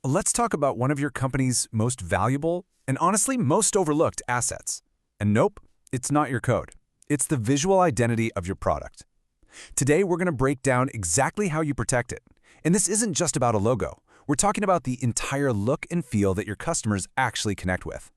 Let's talk about one of your company's most valuable and honestly most overlooked assets. And nope, it's not your code. It's the visual identity of your product. Today, we're going to break down exactly how you protect it. And this isn't just about a logo. We're talking about the entire look and feel that your customers actually connect with.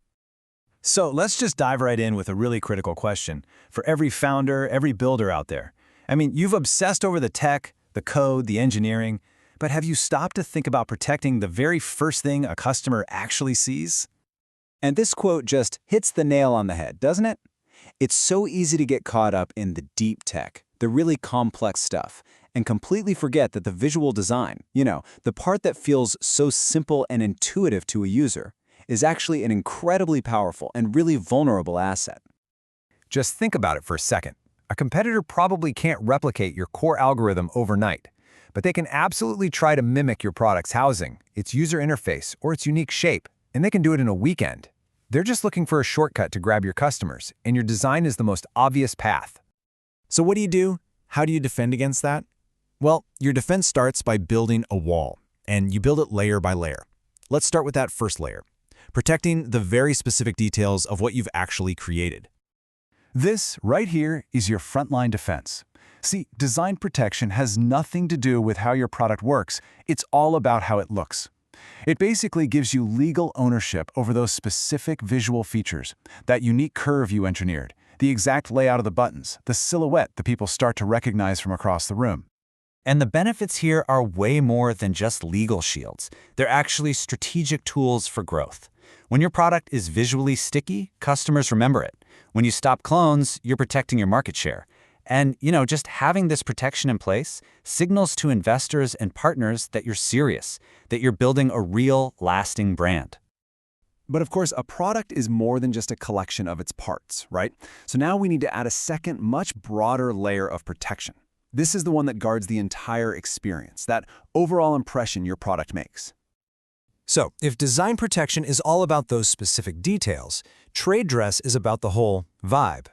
So let's just dive right in with a really critical question for every founder, every builder out there. I mean, you've obsessed over the tech, the code, the engineering, but have you stopped to think about protecting the very first thing a customer actually sees? And this quote just hits the nail on the head, doesn't it? It's so easy to get caught up in the deep tech, the really complex stuff, and completely forget that the visual design, the part that feels so simple and intuitive to a user, is actually an incredibly powerful and really vulnerable asset. Just think about it for a second. A competitor probably can't replicate your core algorithm overnight, but they can absolutely try to mimic your product's housing, its user interface, or its unique shape, and they can do it in a weekend. They're just looking for a shortcut to grab your customers, and your design is the most obvious path. So what do you do? How do you defend against that? Well, your defense starts by building a wall, and you build it layer by layer. Let's start with that first layer, protecting the very specific details of what you've actually created. This right here is your frontline defense. See, design protection has nothing to do with how your product works. It's all about how it looks. It basically gives you legal ownership over those specific visual features, that unique curve you engineered, the exact layout of the buttons, the silhouette that people start to recognize from across the room. And the benefits here are way more than just legal shields. They're actually strategic tools for growth. When your product is visually sticky, customers remember it. When you stop clones, you're protecting your market share. And, just having this protection in place signals to investors and partners that you're serious, that you're building a real, lasting brand. But of course, a product is more than just a collection of its parts, right? So now we need to add a second, much broader layer of protection. This is the one that guards the entire experience, that overall impression your product makes. So, if design protection is all about those specific details, trade dress is about the whole vibe.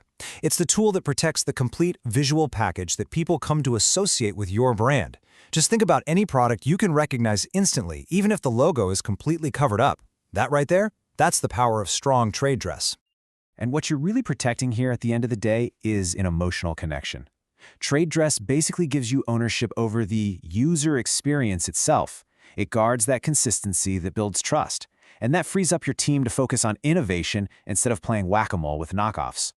It's the tool that protects the complete visual package that people come to associate with your brand. Just think about any product you can recognize instantly, even if the logo is completely covered up. That right there, that's the power of strong trade dress. And what you're really protecting here at the end of the day is an emotional connection. Trade dress basically gives you ownership over the user experience itself. It guards that consistency that builds trust, and that frees up your team to focus on innovation instead of playing whack-a-mole with knockoffs.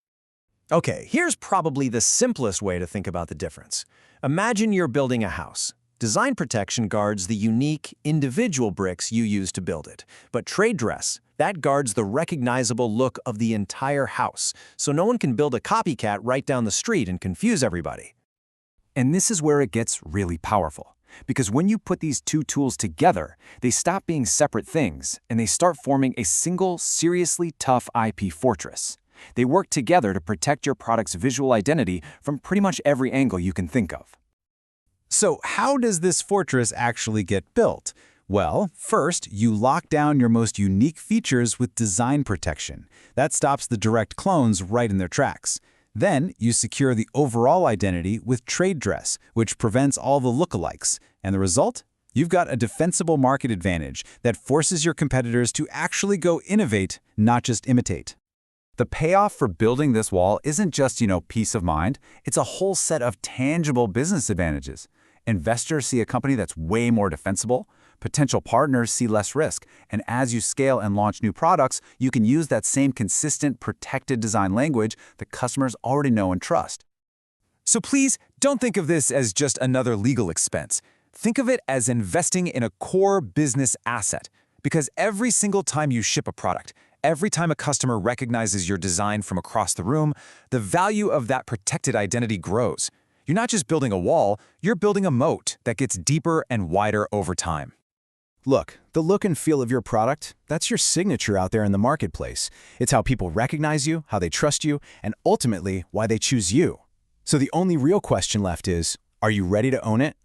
Okay, here's probably the simplest way to think about the difference. Imagine you're building a house. Design protection guards the unique, individual bricks you use to build it. But trade dress, that guards the recognizable look of the entire house, so no one can build a copycat right down the street and confuse everybody. And this is where it gets really powerful. Because when you put these two tools together, they stop being separate things, and they start forming a single, seriously tough IP fortress. They work together to protect your product's visual identity from pretty much every angle you can think of. So how does this fortress actually get built? Well, first, you lock down your most unique features with design protection. That stops the direct clones right in their tracks. Then, you secure the overall identity with trade dress, which prevents all the lookalikes. And the result? You've got a defensible market advantage that forces your competitors to actually go innovate, not just imitate. The payoff for building this wall isn't just, peace of mind. It's a whole set of tangible business advantages. Investors see a company that's way more defensible. Potential partners see less risk. And as you scale and launch new products, you can use that same consistent, protected design language that customers already know and trust. So please, don't think of this as just another legal expense. Think of it as investing in a core business asset. Because every single time you ship a product, every time a customer recognizes your design from across the room, the value of that protected identity grows. You're not just building a wall, you're building a moat that gets deeper and wider over time. Look, the look and feel of your product, that's your signature out there in the marketplace. It's how people recognize you, how they trust you, and ultimately, why they choose you. So the only real question left is, are you ready to own it